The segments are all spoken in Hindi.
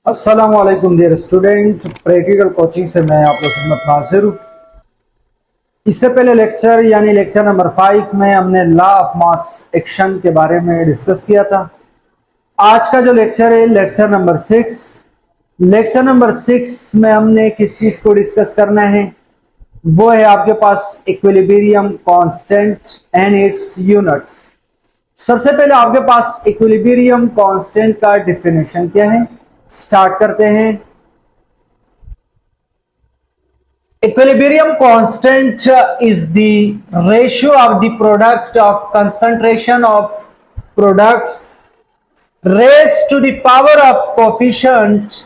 अस्सलाम वालेकुम डियर स्टूडेंट। प्रैक्टिकल कोचिंग से मैं आप लोग की खिदमत में हाजिर हूँ। इससे पहले लेक्चर यानी लेक्चर नंबर 5 में हमने लॉ ऑफ मास एक्शन के बारे में डिस्कस किया था। आज का जो लेक्चर है लेक्चर नंबर 6। लेक्चर नंबर 6 में हमने किस चीज को डिस्कस करना है, वो है आपके पास equilibrium constant and its units. सबसे पहले आपके पास इक्विलिब्रियम कांस्टेंट का डेफिनेशन क्या है, स्टार्ट करते हैं। Equilibrium constant is the ratio of the product of concentration of products raised to the power of coefficient।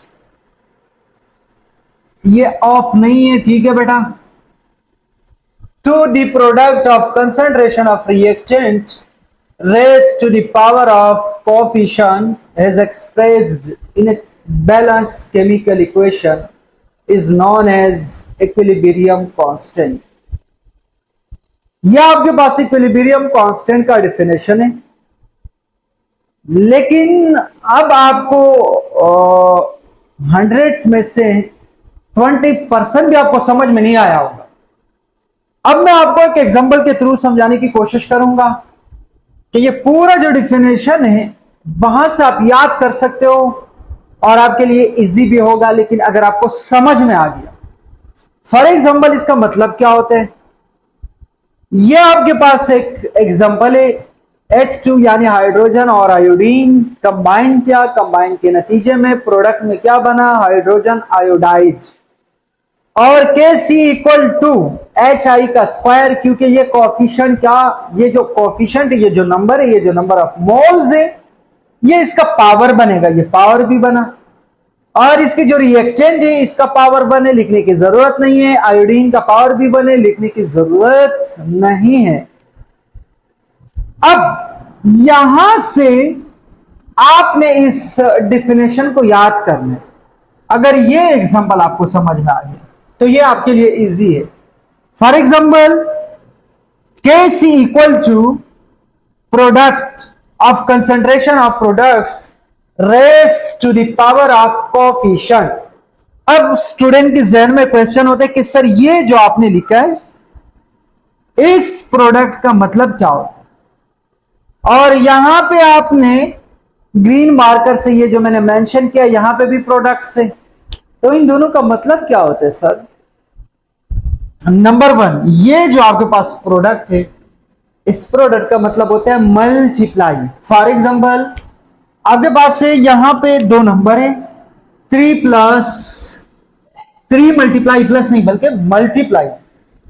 ये ऑफ नहीं है, ठीक है बेटा। To the product of concentration of reactant raised to the power of coefficient as expressed in a balanced chemical equation is known as equilibrium constant। यह आपके पास इक्विलिब्रियम कांस्टेंट का डेफिनेशन है। लेकिन अब आपको 100 में से 20% भी आपको समझ में नहीं आया होगा। अब मैं आपको एक एग्जांपल के थ्रू समझाने की कोशिश करूंगा कि ये पूरा जो डेफिनेशन है वहां से आप याद कर सकते हो और आपके लिए इजी भी होगा, लेकिन अगर आपको समझ में आ गया। फॉर एग्जांपल इसका मतलब क्या होता है, यह आपके पास एक एग्जांपल है। H2 यानी हाइड्रोजन और आयोडीन कंबाइन किया, कंबाइन के नतीजे में प्रोडक्ट में क्या बना, हाइड्रोजन आयोडाइड। और Kc इक्वल टू HI का स्क्वायर, क्योंकि ये कोफिशिएंट क्या, ये जो कोफिशिएंट ये जो नंबर है, ये जो नंबर ऑफ मोल्स है, ये इसका पावर बनेगा, ये पावर भी बना। और इसकी जो रिएक्टेंट है इसका पावर बने, लिखने की जरूरत नहीं है। आयोडीन का पावर भी बने, लिखने की जरूरत नहीं है। अब यहां से आपने इस डेफिनेशन को याद करना है। अगर ये एग्जांपल आपको समझ में आ गया तो ये आपके लिए इजी है। For example Kc equal to product of concentration of products raise to the power of coefficient. अब स्टूडेंट के जहन में क्वेश्चन होता है कि सर ये जो आपने लिखा है इस प्रोडक्ट का मतलब क्या होता है, और यहां पे आपने ग्रीन मार्कर से ये जो मैंने मेंशन किया यहां पे भी प्रोडक्ट से, तो इन दोनों का मतलब क्या होता है सर। नंबर 1, ये जो आपके पास प्रोडक्ट है इस प्रोडक्ट का मतलब होता है मल्टीप्लाई। फॉर एग्जांपल आपके पास से यहां पे दो नंबर है, 3 प्लस 3 मल्टीप्लाई, प्लस नहीं बल्कि मल्टीप्लाई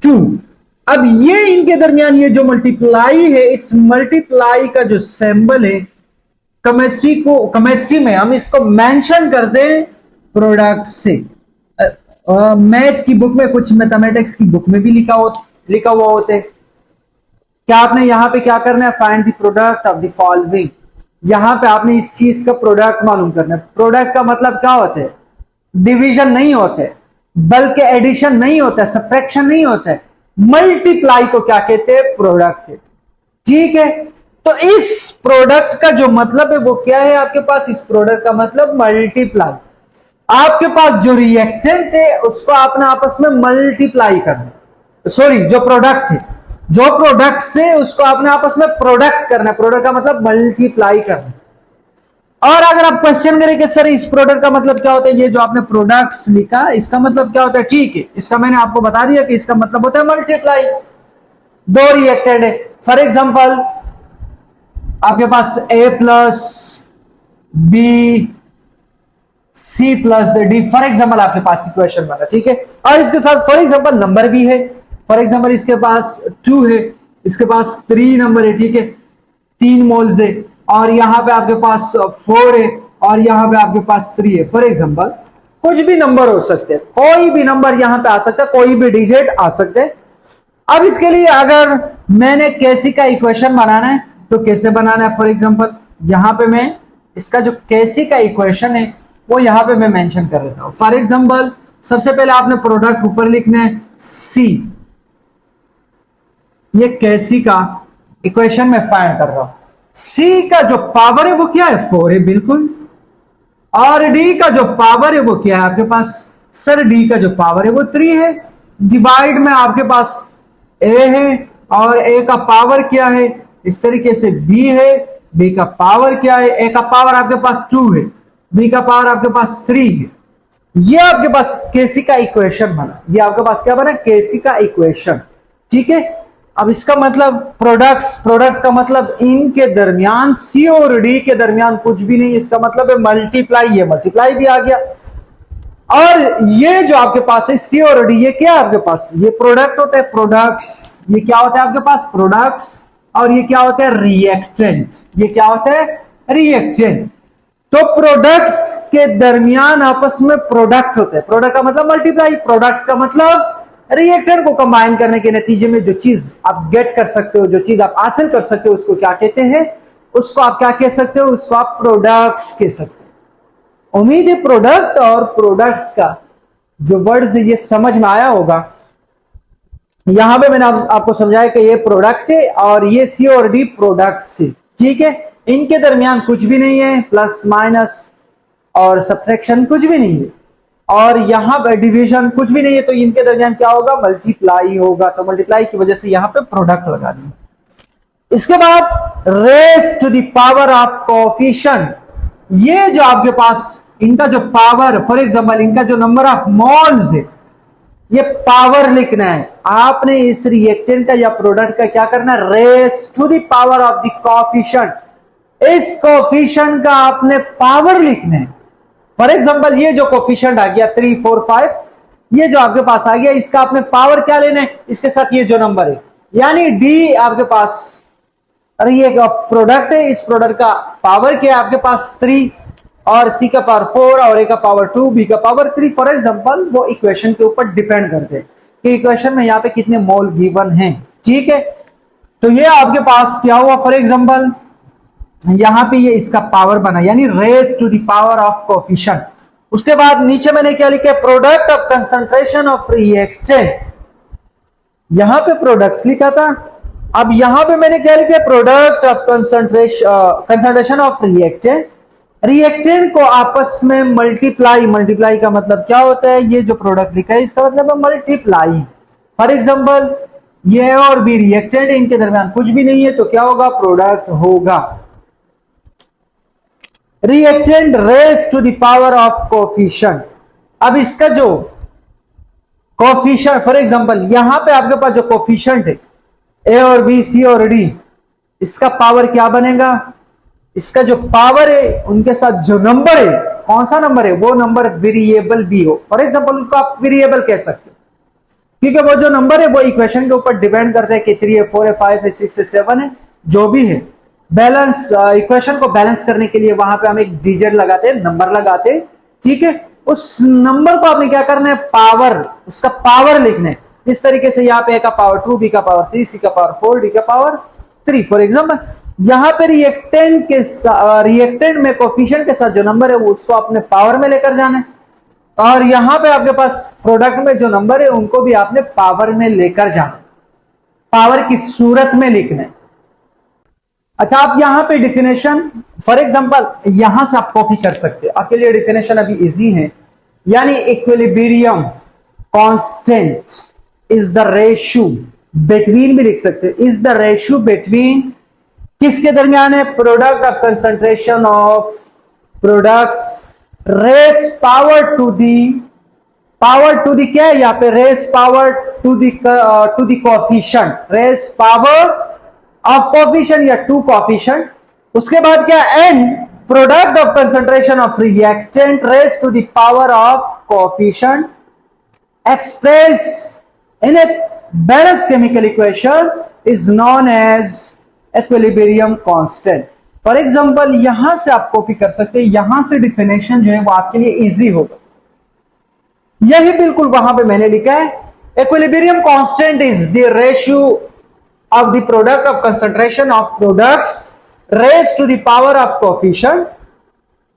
2। अब ये इनके दरमियान ये जो मल्टीप्लाई है, इस मल्टीप्लाई का जो सिंबल है केमिस्ट्री में हम इसको मेंशन करते हैं प्रोडक्ट से। मैथ की बुक में, कुछ मैथमेटिक्स की बुक में भी लिखा हुआ होता है। क्या आपने यहां पे क्या करना है, find the product of the following. यहां पे आपने इस चीज का प्रोडक्ट मालूम करना है। प्रोडक्ट का मतलब क्या होता है, डिवीजन नहीं होता है, बल्कि एडिशन नहीं होता है, सब्ट्रैक्शन नहीं होता है। मल्टीप्लाई को क्या कहते हैं, प्रोडक्ट कहते हैं। ठीक है, तो इस प्रोडक्ट का जो मतलब है वो क्या है आपके पास, इस प्रोडक्ट का मतलब मल्टीप्लाई। आपके पास जो रिएक्टेंट है उसको आपने आपस में मल्टीप्लाई करना, सॉरी जो प्रोडक्ट है, जो प्रोडक्ट से उसको आपने आपस में प्रोडक्ट करना है। प्रोडक्ट का मतलब मल्टीप्लाई करना। और अगर आप क्वेश्चन करें कि सर इस प्रोडक्ट का मतलब क्या होता है, ये जो आपने प्रोडक्ट्स लिखा इसका मतलब क्या होता है, ठीक है, इसका मैंने आपको बता दिया कि इसका मतलब होता है मल्टीप्लाई। दो रिएक्टेंट है, फॉर एग्जांपल आपके पास A plus B C plus D, for example आपके पास इक्वेशन बना, ठीक है। और इसके साथ फॉर एग्जाम्पल नंबर भी है। फॉर एग्जाम्पल इसके पास 2 है, इसके पास 3 नंबर है, ठीक है, 3 मोल्स है। और यहां पे आपके पास 4 है और यहां पे आपके पास 3 है। फॉर एग्जाम्पल कुछ भी नंबर हो सकते हैं, कोई भी नंबर यहां पे आ सकता है, कोई भी डिजिट आ सकते हैं। अब इसके लिए अगर मैंने कैसी का इक्वेशन बनाना है तो कैसे बनाना है, फॉर एग्जाम्पल यहां पे मैं इसका जो कैसी का इक्वेशन है वो यहां पे मैं मेंशन कर देता हूं। फॉर एग्जांपल सबसे पहले आपने प्रोडक्ट ऊपर लिखना है सी, ये कैसी का इक्वेशन में फाइंड कर रहा हूं। सी का जो पावर है वो क्या है, 4 है बिल्कुल। और डी का जो पावर है वो क्या है आपके पास? सर डी का जो पावर है वो 3 है। डिवाइड में आपके पास ए है और ए का पावर क्या है? इस तरीके से बी है। बी का पावर क्या है? ए का पावर आपके पास 2 है, बी का पावर आपके पास 3 है। ये आपके पास केसी का इक्वेशन बना। ये आपके पास क्या बना? केसी का इक्वेशन। ठीक है। अब इसका मतलब प्रोडक्ट्स का मतलब इनके दरमियान, सी और डी के दरमियान कुछ भी नहीं। इसका मतलब है मल्टीप्लाई। ये मल्टीप्लाई भी आ गया। और ये जो आपके पास है सी और डी, ये क्या है आपके पास? ये प्रोडक्ट होता है, प्रोडक्ट्स। ये क्या होता है आपके पास? प्रोडक्ट्स। और ये क्या होता है? रिएक्टेंट। ये क्या होता है? रिएक्टेंट। तो प्रोडक्ट्स के दरमियान आपस में प्रोडक्ट होते हैं। प्रोडक्ट का मतलब मल्टीप्लाई, प्रोडक्ट्स का मतलब रिएक्टेंट को कंबाइन करने के नतीजे में जो चीज आप गेट कर सकते हो, जो चीज आप हासिल कर सकते हो, उसको क्या कहते हैं? उसको आप क्या कह सकते हो? उसको आप प्रोडक्ट्स कह सकते हो। उम्मीद है प्रोडक्ट और प्रोडक्ट्स का जो वर्ड्स ये समझ में आया होगा। यहां पे मैंने आपको समझाया कि ये प्रोडक्ट है और ये सी और डी प्रोडक्ट्स है। ठीक है। इनके दरमियान कुछ भी नहीं है, प्लस माइनस और सब्ट्रैक्शन कुछ भी नहीं है, और यहां पर डिवीजन कुछ भी नहीं है। तो इनके दरमियान क्या होगा? मल्टीप्लाई होगा। तो मल्टीप्लाई की वजह से यहां पे प्रोडक्ट लगा दी। इसके बाद raise to the power of coefficient. ये जो आपके पास इनका जो पावर, फॉर एग्जांपल इनका जो नंबर ऑफ मोल्स है, ये पावर लिखना है आपने। इस रिएक्टेंट का या प्रोडक्ट का क्या करना है? Raise to the power of the coefficient. इस कोएफिशिएंट का आपने पावर लिखना है। फॉर एग्जांपल ये जो कोएफिशिएंट आ गया 3, 4, 5, ये जो आपके पास आ गया, इसका आपने पावर क्या लेना है? इसके साथ ये जो नंबर है, यानी डी आपके पास, अरे ये प्रोडक्ट है, इस प्रोडक्ट का पावर क्या है आपके पास? 3, और सी का पावर 4, और ए का पावर 2, बी का पावर 3। फॉर एग्जांपल वो इक्वेशन के ऊपर डिपेंड करते हैं कि इक्वेशन में यहाँ पे कितने मोल गिवन हैं। ठीक है। तो ये आपके पास क्या हुआ? फॉर एग्जांपल यहां पे ये इसका पावर बना, यानी raise to the power of coefficient. उसके बाद नीचे मैंने क्या लिखा? Product of concentration of reactant. यहां पे प्रोडक्ट्स लिखा था, अब यहां पे मैंने क्या लिखा? Product of concentration of reactant. Reactant को आपस में मल्टीप्लाई। मल्टीप्लाई का मतलब क्या होता है? ये जो प्रोडक्ट लिखा है इसका मतलब है मल्टीप्लाई। फॉर एग्जांपल ये और बी रिएक्टेंट, इनके दरमियान कुछ भी नहीं है, तो क्या होगा? प्रोडक्ट होगा। Reactant raise to the power of coefficient. अब इसका जो कोएफिशिएंट, फॉर एग्जांपल यहां पे आपके पास जो कोएफिशिएंट है ए और बी, सी और डी, इसका पावर क्या बनेगा? इसका जो पावर है उनके साथ जो नंबर है, कौन सा नंबर है? वो नंबर वेरिएबल भी हो। फॉर एग्जांपल उनको आप वेरिएबल कह सकते हो, क्योंकि वो जो नंबर है वो इक्वेशन के ऊपर डिपेंड करते हैं कि 3 है, 4 है, 5 है, 6 है, 7 है, जो भी है। बैलेंस इक्वेशन को बैलेंस करने के लिए वहां पे हम एक डिजिट लगाते हैं, नंबर लगाते हैं। ठीक है। उस नंबर को आपने क्या करना है? पावर, उसका पावर लिखना है। इस तरीके से यहाँ पे ए का पावर 2, बी का पावर 3, सी का पावर 4, डी का पावर 3। फॉर एग्जांपल यहां पे रिएक्टेंट में कोएफिशिएंट के साथ जो नंबर है वो उसको आपने पावर में लेकर जाना है, और यहां पे आपके पास प्रोडक्ट में जो नंबर है उनको भी आपने पावर में लेकर जाना, पावर की सूरत में लिखना है। अच्छा, आप यहां पे डिफिनेशन फॉर एग्जांपल यहां से आप कॉपी कर सकते हो, आपके लिए डिफिनेशन अभी इजी है। यानी equilibrium constant is the ratio between, भी लिख सकते हो, इज द रेशियो बिटवीन किसके दरमियान है? Product of concentration of products raise power to the क्या है यहां पे? Raise power to the coefficient, raise power of coefficient या टू कोएफिशिएंट। उसके बाद क्या? And product of concentration of reactant raise to the power of coefficient express in a balanced chemical equation is known as equilibrium constant. For example यहां से आप कॉपी कर सकते हैं, यहां से डिफिनेशन जो है वो आपके लिए इजी होगा। यही बिल्कुल वहां पे मैंने लिखा है, equilibrium constant is the ratio of the product of concentration of products raised to the power of coefficient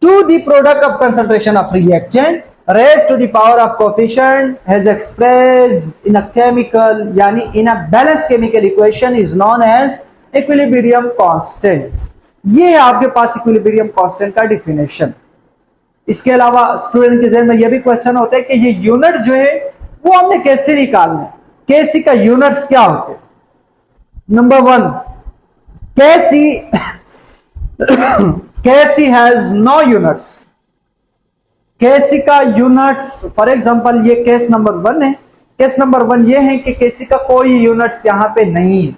to the product of concentration of reactant raised to the power of coefficient has expressed in a chemical, yani in a balanced chemical equation is known as equilibrium constant। ये है आपके पास equilibrium constant का definition। इसके अलावा स्टूडेंट के जहन में यह भी क्वेश्चन होता है कि ये यूनिट जो है वो हमने कैसे निकालना है, केसी का यूनिट्स क्या होते हैं। Number 1, KC has no units. KC का यूनिट्स, फॉर एग्जांपल ये केस नंबर 1 है। केस नंबर 1 ये है कि केसी का कोई यूनिट्स यहां पे नहीं है।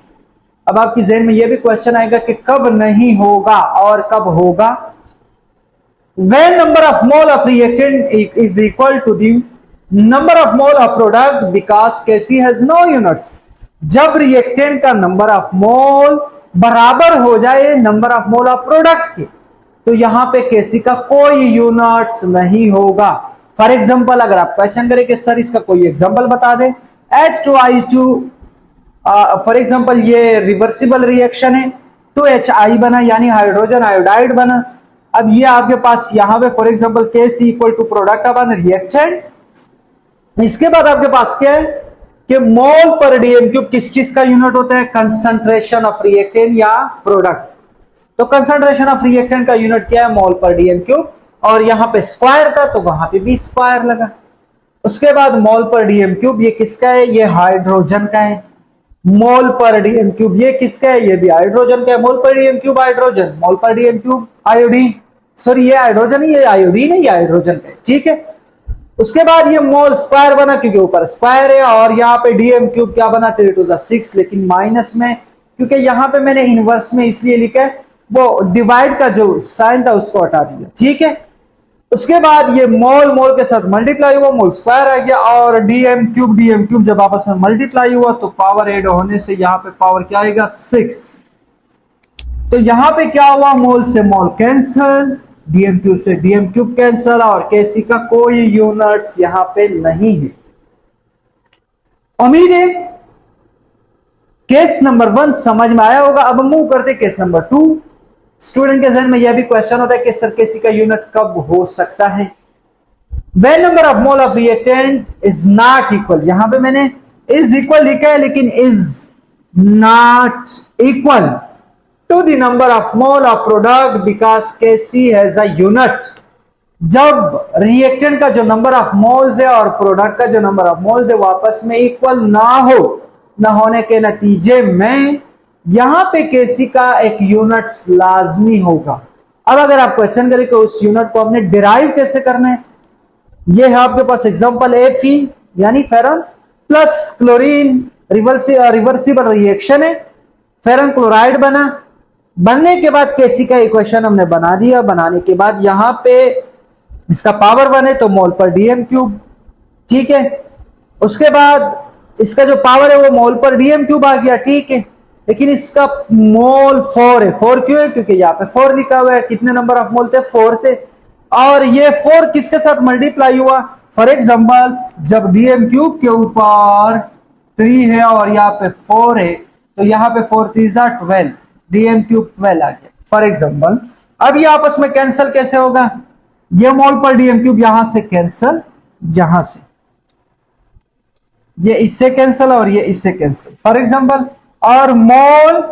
अब आपकी जहन में यह भी क्वेश्चन आएगा कि कब नहीं होगा और कब होगा। When number of mole of reactant is equal to the number of mole of product because Kc has no units। जब रिएक्टेंट का नंबर ऑफ मोल बराबर हो जाए number of mole of product के, तो यहां पे Kc का कोई यूनिट्स नहीं होगा। फॉर एग्जांपल अगर आप क्वेश्चन करें कि सर इसका कोई एग्जांपल बता दे, H2I2 फॉर एग्जांपल ये रिवर्सिबल रिएक्शन है, 2HI बना यानी हाइड्रोजन आयोडाइड बना। अब ये आपके पास यहां पे for example Kc equal to product upon reactant. इसके बाद आपके पास क्या है कि मोल पर डीएम क्यूब किस चीज का यूनिट होता है, कंसंट्रेशन ऑफ रिएक्टेंट या प्रोडक्ट। तो कंसंट्रेशन ऑफ रिएक्टेंट का यूनिट क्या है, मोल पर डीएम क्यूब, और यहां पे स्क्वायर था तो वहां पे भी स्क्वायर लगा। उसके बाद मोल पर डीएम क्यूब ये किसका है, ये हाइड्रोजन का है। मोल पर डीएम क्यूब ये किसका है, ये भी हाइड्रोजन का है। मोल पर डीएम क्यूब हाइड्रोजन, मोल पर डीएम क्यूब आयोडीन, सॉरी ये हाइड्रोजन ही, ये आयोडीन है, ये हाइड्रोजन है, ठीक है। उसके बाद ये मोल स्क्वायर बना क्योंकि ऊपर स्क्वायर है, और यहाँ पे डीएम क्यूब क्या बना 3 to the 6, लेकिन माइनस में, क्योंकि यहाँ पे मैंने इनवर्स में इसलिए लिखा है, वो डिवाइड का जो साइन था उसको हटा दिया, ठीक है। उसके बाद ये मोल मोल के साथ मल्टीप्लाई हुआ, मोल स्क्वायर आ गया, और डीएम क्यूब जब आपस में मल्टीप्लाई हुआ तो पावर ऐड होने से यहाँ पे पावर क्या आएगा 6। तो यहां पे क्या हुआ, मोल से मोल कैंसल, डीएम क्यूब से डीएम क्यूब कैंसल, और केसी का कोई यूनिट्स यहां पे नहीं है। उम्मीद है केस नंबर 1 समझ में आया होगा। अब मूव करते केस नंबर 2। स्टूडेंट के जहन में यह भी क्वेश्चन होता है कि सर केसी का यूनिट कब हो सकता है। When number of mole of reactant is not equal, यहां पे मैंने is equal लिखा है लेकिन is not equal to the number of mole of product because Kc has a unit। जब रिएक्टेंट का जो नंबर ऑफ मोल्स है और प्रोडक्ट का जो नंबर ऑफ मोल्स है वापस में इक्वल ना हो, ना होने के नतीजे में यहां पे Kc का एक यूनिट लाजमी होगा। अब अगर आप क्वेश्चन करें कि उस यूनिट को हमने डिराइव कैसे करना है, ये है आपके पास एग्जांपल Fe यानी फेरन प्लस क्लोरीन, रिवर्सिबल रिएक्शन है, फेरन क्लोराइड बना। बनने के बाद Kc का इक्वेशन हमने बना दिया। बनाने के बाद यहां पे इसका पावर बने तो मोल पर डीएम क्यूब, ठीक है। उसके बाद इसका जो पावर है वो मोल पर डीएम क्यूब आ गया, ठीक है। लेकिन इसका मोल 4 है। 4 क्यों है, क्योंकि यहाँ पे 4 लिखा हुआ है। कितने नंबर ऑफ मोल थे, 4 थे। और ये 4 किसके साथ मल्टीप्लाई हुआ, फॉर एग्जांपल जब डीएम क्यूब के ऊपर 3 है और यहाँ पे 4 है तो यहाँ पे 4 3 12, डीएम क्यूब 12 आ गया फॉर एग्जांपल। अब ये आपस में कैंसिल कैसे होगा, ये मोल पर डीएम क्यूब यहां से कैंसिल, यहां से ये इससे कैंसिल और ये इससे कैंसिल फॉर एग्जांपल। और मोल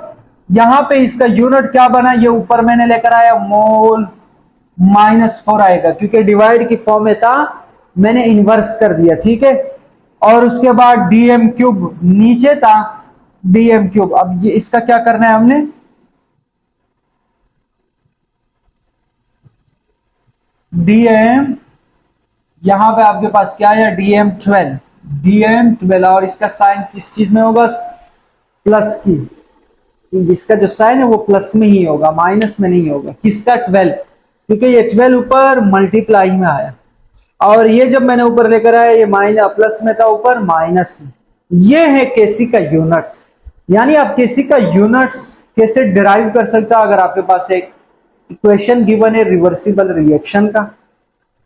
यहां पे इसका यूनिट क्या बना, ये ऊपर मैंने लेकर आया मोल -4 आएगा क्योंकि डिवाइड की फॉर्म में था, मैंने इन्वर्स कर दिया, ठीक है। और उसके बाद डीएम क्यूब नीचे था, डीएम क्यूब। अब ये इसका क्या करना है हमने, डीएम यहां पे आपके पास क्या है डीएम 12 और इसका साइन किस चीज में होगा, प्लस की। इसका जो साइन है वो प्लस में ही होगा, माइनस में नहीं होगा। किसका 12, क्योंकि ये 12 ऊपर मल्टीप्लाई में आया और ये जब मैंने ऊपर लेकर आया ये माइनस प्लस में था, ऊपर माइनस में। ये है केसी का यूनिट्स। यानी आप केसी का यूनिट्स कैसे डिराइव कर सकते हो, अगर आपके पास एक इक्वेशन गिवन है रिवर्सिबल रिएक्शन का।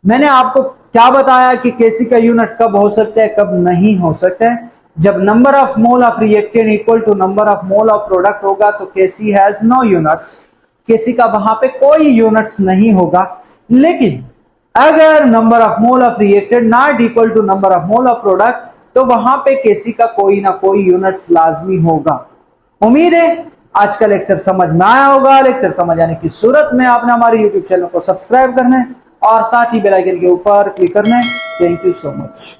मैंने आपको क्या बताया कि केसी का यूनिट कब हो सकता है, कब नहीं हो सकता है। जब number of mole of reactant equal to number of mole of product होगा तो KC has no units, KC का वहां पे कोई यूनिट्स नहीं होगा। लेकिन अगर number of mole of reactant not equal to number of mole of product तो वहां पे केसी का कोई ना कोई यूनिट्स लाजमी होगा। उम्मीद है आज का लेक्चर समझ में आया होगा। लेक्चर समझ आने की सूरत में आपने हमारे YouTube चैनल को सब्सक्राइब करना है और साथ ही बेल आइकन के ऊपर क्लिक करना है। Thank you so much.